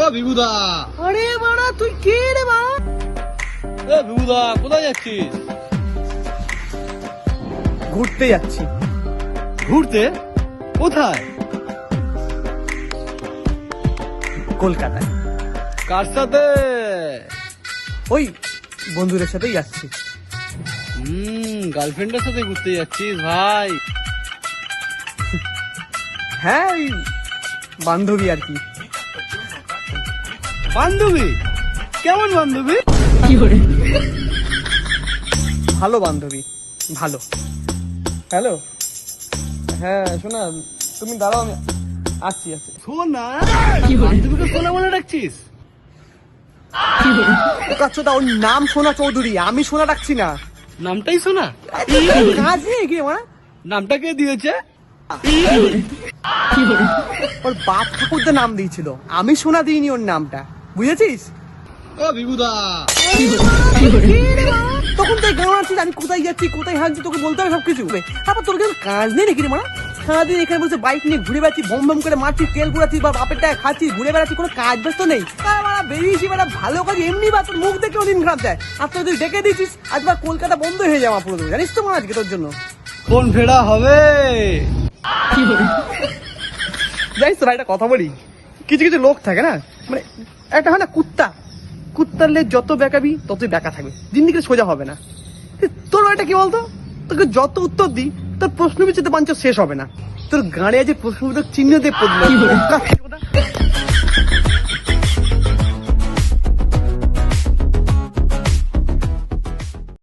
ও বিভুদা। আরে বাড়া তুই কে রে মা? এ বিভুদা, কোথায় যাচ্ছিস? ঘুরতে যাচ্ছি। ঘুরতে? কোথায়? কলকাতায়। কার সাথে? ওই বন্ধুদের সাথেই যাচ্ছি। গার্লফ্রেন্ডের সাথে ঘুরতে যাচ্ছিস ভাই? হ্যাঁ ওই বান্ধবী আর কি। বান্ধবী? কেমন বান্ধবী? ভালো বান্ধবী, ভালো। হ্যালো, হ্যাঁ শোনা, তুমি দাঁড়াও, আমি আসছি। সোনা? বান্ধবীকে সোনা বলে ডাকছিস? ওর নাম সোনা চৌধুরী, আমি সোনা ডাকছি না। নামটাই সোনা? কাজ নেই কি আমার? নামটা কে দিয়েছে? ওর বাপ ঠাকুরদের নাম দিয়েছিল, আমি সোনা দিইনি ওর নামটা, বুঝেছিস? ও বিভুদা। তখন তুই গান আছিস, আমি কোথায় যাচ্ছি কোথায় হাঁটছি তোকে বলতে হবে সবকিছু। তারপর তোর কিছু কাজ নেই নাকি রে মারা? সারাদিন এখানে বসে বাইক নিয়ে ঘুরে বেড়াচ্ছি, ভম ভম করে মারছিস, তেল ঘুরাচ্ছিস বা বাপের টাকা খাচ্ছিস, ঘুরে বেড়াচ্ছিস, কোনো কাজ ব্যস্ত নেই। বেরিয়েছি মানে ভালো কাজ এমনি, বা তোর মুখ দেখে দিন খারাপ যায়। আর তুই তুই ডেকে দিচ্ছিস আজবার কলকাতা বন্ধ হয়ে যাওয়া পুরো, জানিস তো মা আজকে তোর জন্য কোন ফেরা হবে? জানিস তো একটা কথা বলি, কিছু কিছু লোক থাকে না, মানে একটা হয় না কুত্তার লেজ যত বেঁকাবি ততই বেঁকা থাকবে, জিন্দিগি সোজা হবে না। তোর এটা কি বলতো, তোকে যত উত্তর দিই তোর প্রশ্ন বিচিত পাঞ্চ শেষ হবে না। তোর গাড়ি আছে প্রশ্ন চিহ্ন দিয়ে পড়লো।